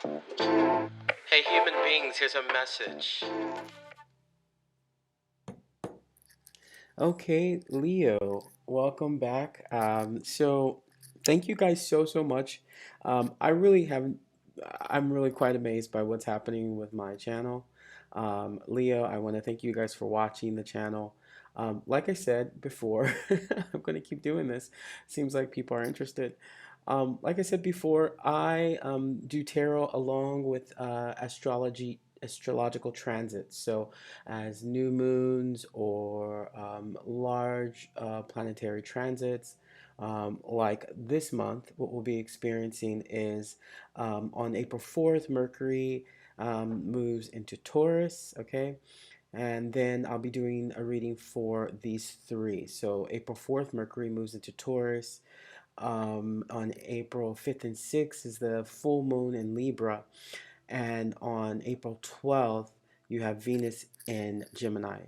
Hey, human beings, here's a message. Okay, Leo, welcome back. Thank you guys so much. I really haven't. I'm really quite amazed by what's happening with my channel. Leo, I want to thank you guys for watching the channel. Like I said before, I'm going to keep doing this. Seems like people are interested. Like I said before, I do tarot along with astrological transits. So as new moons or large planetary transits. Like this month, what we'll be experiencing is on April 4th, Mercury moves into Taurus, okay? And then I'll be doing a reading for these three. So April 4th, Mercury moves into Taurus. On April 5th and 6th is the full moon in Libra. And on April 12th, you have Venus in Gemini.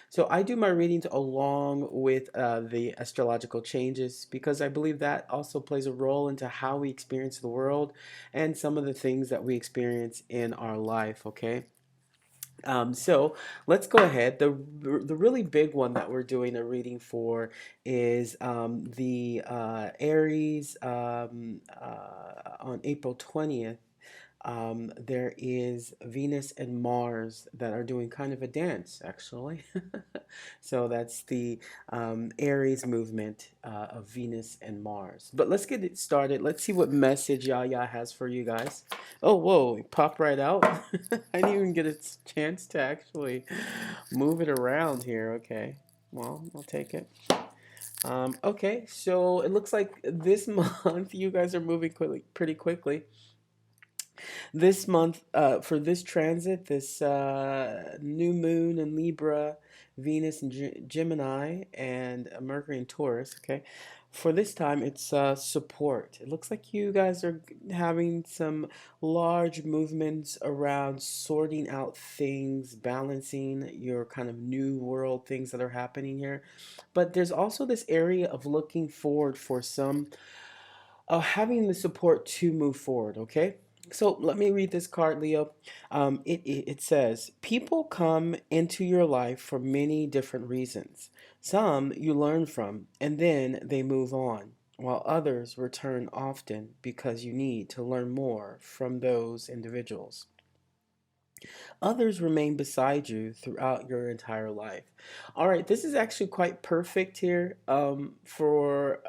So I do my readings along with the astrological changes because I believe that also plays a role into how we experience the world and some of the things that we experience in our life. Okay. So let's go ahead. The really big one that we're doing a reading for is the Aries on April 20th. There is Venus and Mars that are doing kind of a dance, actually. So that's the Aries movement of Venus and Mars. But let's get it started. Let's see what message Yaya has for you guys. Oh, whoa, it popped right out. I didn't even get a chance to actually move it around here. Okay, well, I'll take it. Okay, so it looks like this month you guys are moving quickly, pretty quickly. This month, for this transit, this new moon in Libra, Venus in Gemini, and Mercury in Taurus, okay? For this time, it's support. It looks like you guys are having some large movements around sorting out things, balancing your kind of new world things that are happening here. But there's also this area of looking forward for some having the support to move forward, okay? So let me read this card, Leo. It says, people come into your life for many different reasons. Some you learn from, and then they move on, while others return often because you need to learn more from those individuals. Others remain beside you throughout your entire life. All right, this is actually quite perfect here for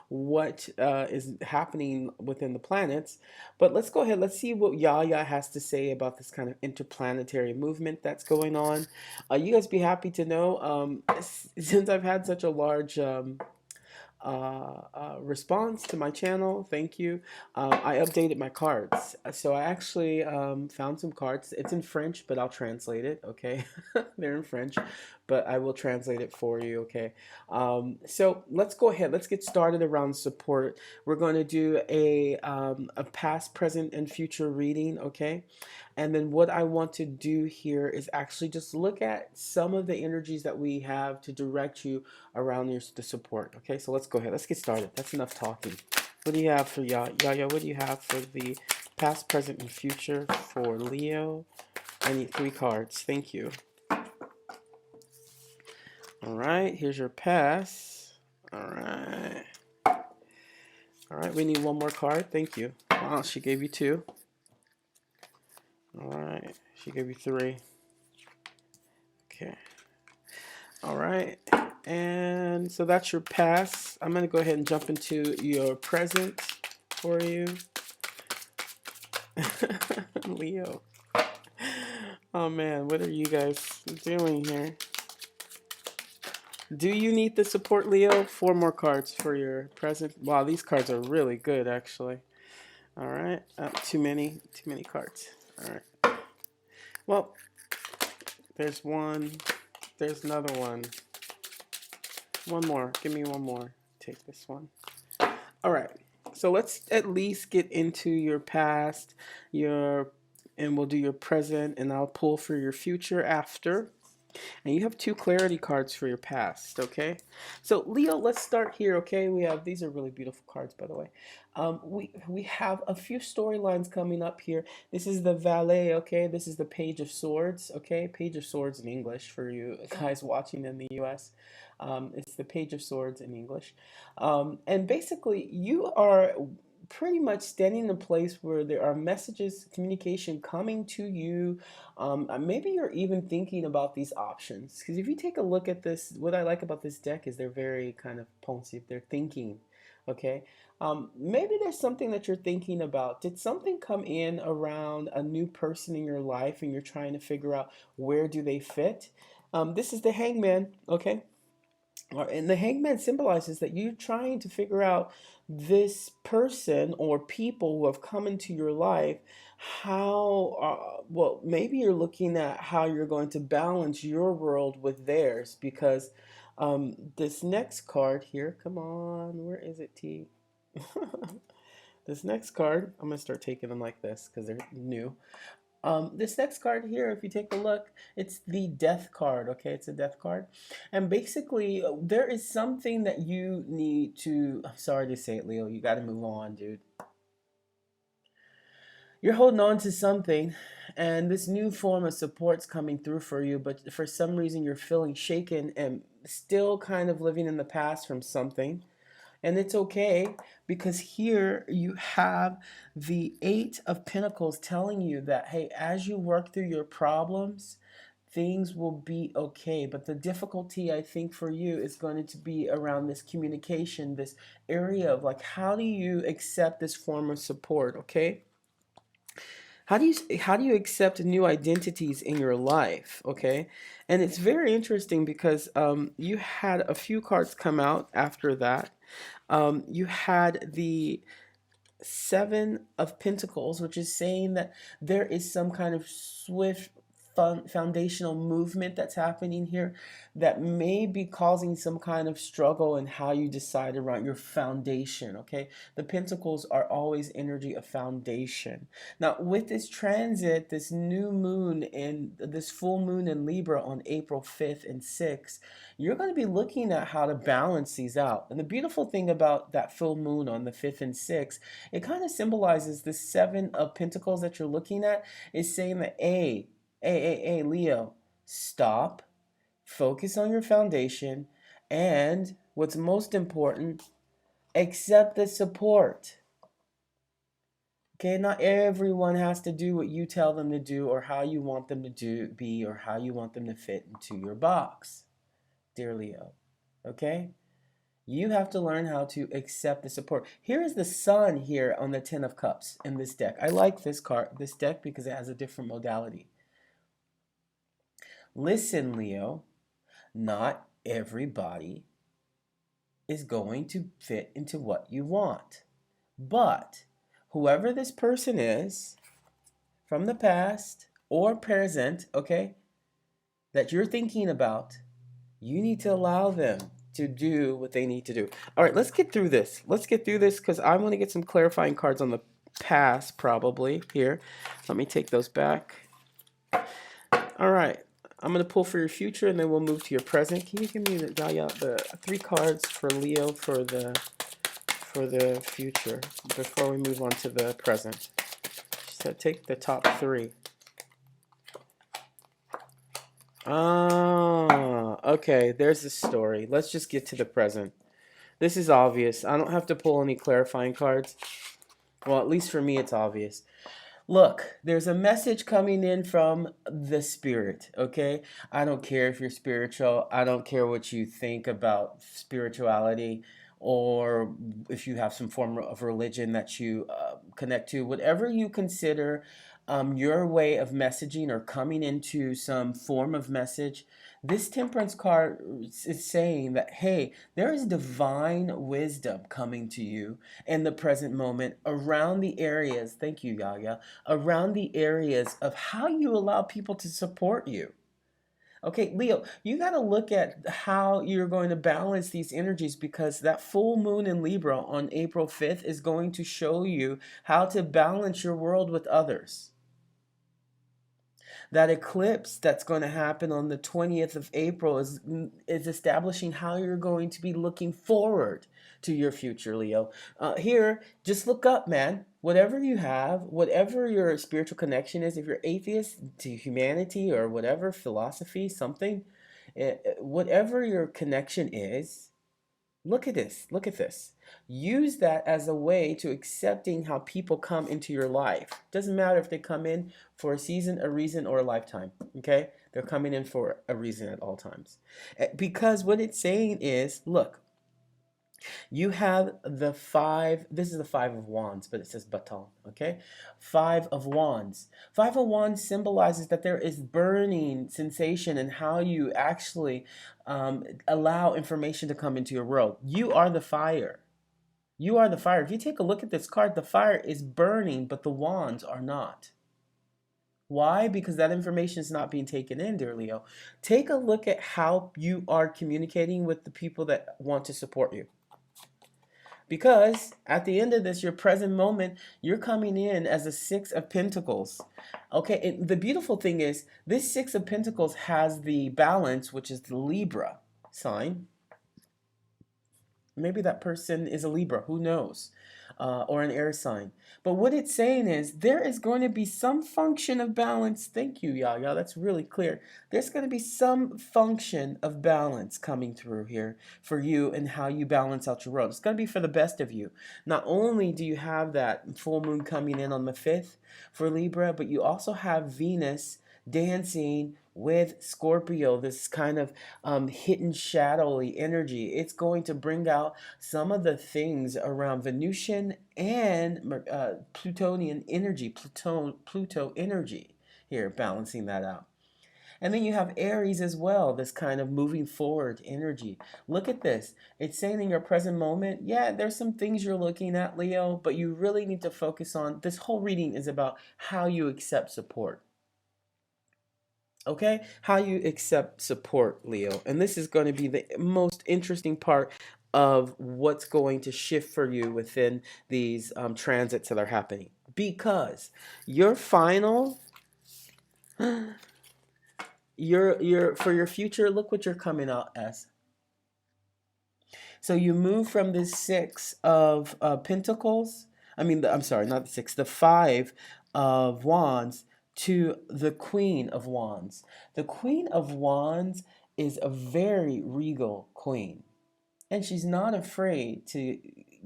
what is happening within the planets. But let's go ahead. Let's see what Yaya has to say about this kind of interplanetary movement that's going on. You guys be happy to know since I've had such a large response to my channel. Thank you. I updated my cards. So I actually found some cards. It's in French, but I'll translate it. Okay. They're in French, but I will translate it for you. Okay. So let's go ahead. Let's get started around support. We're going to do a past, present, and future reading. Okay. And then what I want to do here is actually just look at some of the energies that we have to direct you around the support. Okay, so let's go ahead. Let's get started. That's enough talking. What do you have for Yaya? What do you have for the past, present, and future for Leo? I need three cards. Thank you. All right, here's your pass. All right. All right, we need one more card. Thank you. Wow, she gave you two. All right, she gave you three. Okay. All right. And so that's your pass. I'm going to go ahead and jump into your present for you. Leo. Oh man, what are you guys doing here? Do you need the support, Leo? Four more cards for your present. Wow, these cards are really good, actually. All right, too many cards. All right. Well, there's one. There's another one. One more. Give me one more. Take this one. All right. So let's at least get into your past, and we'll do your present, and I'll pull for your future after. And you have two clarity cards for your past, okay? So Leo, let's start here, okay? We have, these are really beautiful cards, by the way. We have a few storylines coming up here. This is the Valet, okay? This is the Page of Swords, okay? Page of Swords in English for you guys watching in the US. It's the Page of Swords in English. And basically, you are pretty much standing in a place where there are messages, communication coming to you. Maybe you're even thinking about these options. Because if you take a look at this, what I like about this deck is they're very kind of pensive. They're thinking, okay? Maybe there's something that you're thinking about. Did something come in around a new person in your life and you're trying to figure out where do they fit? This is the Hangman, okay? And the hangman symbolizes that you're trying to figure out this person or people who have come into your life, how, well, maybe you're looking at how you're going to balance your world with theirs because this next card here, come on, where is it, T? This next card, I'm going to start taking them like this because they're new. This next card here, if you take a look, it's the death card, okay? It's a death card. And basically, there is something that you need to, I'm sorry to say it, Leo, you got to move on, dude. You're holding on to something, and this new form of support's coming through for you, but for some reason you're feeling shaken and still kind of living in the past from something. And it's okay because here you have the Eight of Pentacles telling you that, hey, as you work through your problems, things will be okay. But the difficulty, I think, for you is going to be around this communication, this area of like, how do you accept this form of support, okay? How do you accept new identities in your life, okay? And it's very interesting because you had a few cards come out after that. You had the Seven of Pentacles, which is saying that there is some kind of swift foundational movement that's happening here that may be causing some kind of struggle in how you decide around your foundation, okay? The Pentacles are always energy of foundation. Now, with this transit, this new moon and this full moon in Libra on April 5th and 6th, you're going to be looking at how to balance these out. And the beautiful thing about that full moon on the 5th and 6th, it kind of symbolizes the Seven of Pentacles that you're looking at is saying that, hey, Leo, stop, focus on your foundation, and what's most important, accept the support. Okay, not everyone has to do what you tell them to do or how you want them to be or how you want them to fit into your box, dear Leo. Okay? You have to learn how to accept the support. Here is the Sun here on the Ten of Cups in this deck. I like this card, this deck, because it has a different modality. Listen, Leo, not everybody is going to fit into what you want. But whoever this person is from the past or present, okay, that you're thinking about, you need to allow them to do what they need to do. All right, let's get through this. Let's get through this because I want to get some clarifying cards on the past probably here. Let me take those back. All right, I'm going to pull for your future and then we'll move to your present. Can you give me the three cards for Leo for the future before we move on to the present? So take the top three. Ah, okay, there's the story. Let's just get to the present. This is obvious. I don't have to pull any clarifying cards. Well, at least for me, it's obvious. Look, there's a message coming in from the spirit, okay? I don't care if you're spiritual. I don't care what you think about spirituality or if you have some form of religion that you connect to. Whatever you consider your way of messaging or coming into some form of message, this temperance card is saying that, hey, there is divine wisdom coming to you in the present moment around the areas, thank you, Yaya, around the areas of how you allow people to support you. Okay, Leo, you got to look at how you're going to balance these energies because that full moon in Libra on April 5th is going to show you how to balance your world with others. That eclipse that's going to happen on the 20th of April is establishing how you're going to be looking forward to your future, Leo. Here, just look up, man. Whatever you have, whatever your spiritual connection is, if you're atheist to humanity or whatever philosophy, something, whatever your connection is, look at this. Look at this. Use that as a way to accepting how people come into your life. Doesn't matter if they come in for a season, a reason, or a lifetime. Okay? They're coming in for a reason at all times. Because what it's saying is, look, you have the five, this is the five of wands, but it says baton, okay? Five of wands. Five of wands symbolizes that there is burning sensation in how you actually allow information to come into your world. You are the fire. You are the fire. If you take a look at this card, the fire is burning, but the wands are not. Why? Because that information is not being taken in, dear Leo. Take a look at how you are communicating with the people that want to support you. Because at the end of this, your present moment, you're coming in as a Six of Pentacles. Okay, and the beautiful thing is, this Six of Pentacles has the balance, which is the Libra sign. Maybe that person is a Libra, who knows? Or an air sign. But what it's saying is there is going to be some function of balance. Thank you, Yaya. That's really clear. There's going to be some function of balance coming through here for you and how you balance out your world. It's going to be for the best of you. Not only do you have that full moon coming in on the 5th for Libra, but you also have Venus dancing with Scorpio, this kind of hidden shadowy energy. It's going to bring out some of the things around Venusian and Plutonian energy, Pluto energy here, balancing that out. And then you have Aries as well, this kind of moving forward energy. Look at this. It's saying in your present moment, yeah, there's some things you're looking at, Leo, but you really need to focus on, this whole reading is about how you accept support. Okay, how you accept support, Leo. And this is going to be the most interesting part of what's going to shift for you within these transits that are happening. Because your final, your for your future, look what you're coming out as. So you move from this Six of Pentacles. I'm sorry, not the Six, the Five of Wands to the Queen of Wands. The Queen of Wands is a very regal queen, and she's not afraid to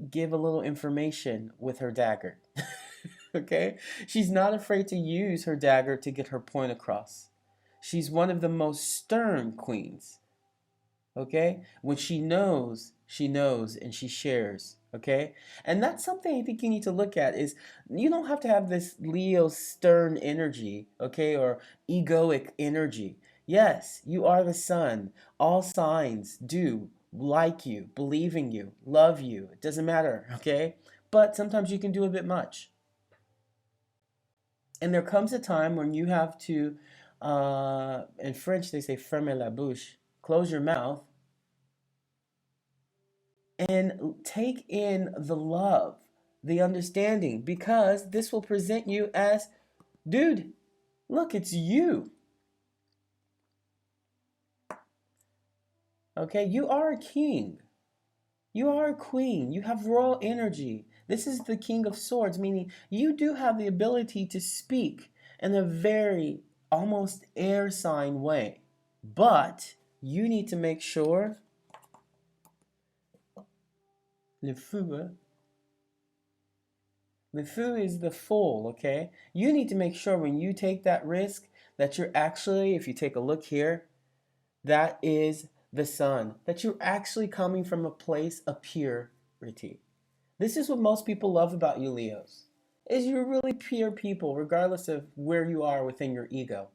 give a little information with her dagger. Okay? She's not afraid to use her dagger to get her point across. She's one of the most stern queens. Okay? When she knows, and she shares. Okay? And that's something I think you need to look at is you don't have to have this Leo stern energy, okay, or egoic energy. Yes, you are the sun. All signs do like you, believe in you, love you. It doesn't matter, okay? But sometimes you can do a bit much. And there comes a time when you have to, in French they say fermer la bouche, close your mouth, and take in the love, the understanding, because this will present you as, dude, look, it's you. Okay, you are a king. You are a queen. You have royal energy. This is the King of Swords, meaning you do have the ability to speak in a very almost air sign way. But you need to make sure le feu, the feu is the fool, okay? You need to make sure when you take that risk that you're actually, if you take a look here, that is the sun, that you're actually coming from a place of purity. This is what most people love about you, Leos, is you're really pure people, regardless of where you are within your ego.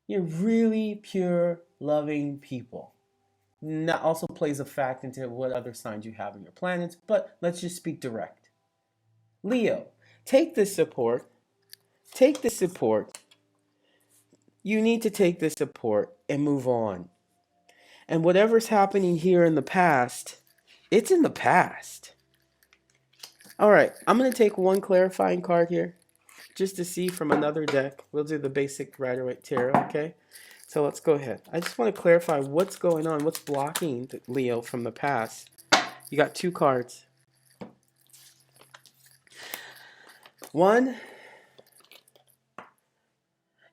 You're really pure, loving people. And that also plays a fact into what other signs you have in your planets, but let's just speak direct. Leo, take this support. Take this support. You need to take this support and move on. And whatever's happening here in the past, it's in the past. All right, I'm going to take one clarifying card here. just to see from another deck. We'll do the basic Rider-Waite Tarot, okay? So let's go ahead. I just want to clarify what's going on, what's blocking Leo from the past. You got 2 cards. One,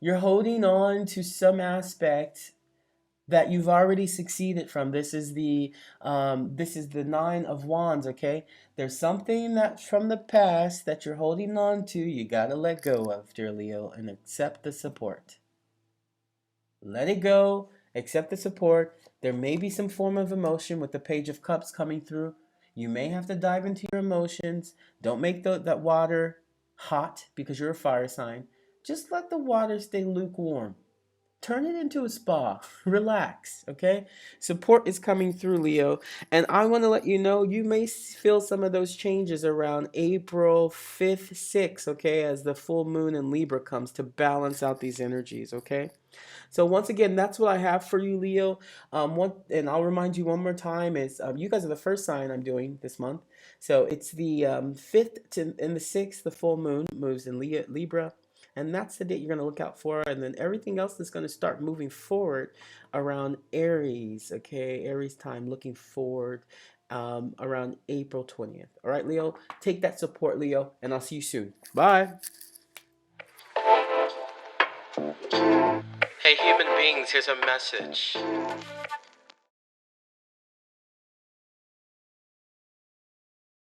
you're holding on to some aspect that you've already succeeded from. This is the 9 of Wands, okay? There's something that from the past that you're holding on to, you gotta let go of, dear Leo, and accept the support. Let it go, accept the support. There may be some form of emotion with the Page of Cups coming through. You may have to dive into your emotions. Don't make that water hot because you're a fire sign. Just let the water stay lukewarm. Turn it into a spa. Relax, okay? Support is coming through, Leo. And I want to let you know, you may feel some of those changes around April 5th, 6th, okay? As the full moon in Libra comes to balance out these energies, okay? So once again, that's what I have for you, Leo. And I'll remind you one more time is you guys are the first sign I'm doing this month. So it's the 5th and the 6th, the full moon moves in Libra. And that's the date you're going to look out for. And then everything else is going to start moving forward around Aries, okay? Aries time, looking forward around April 20th. All right, Leo, take that support, Leo, and I'll see you soon. Bye. Hey, human beings, here's a message.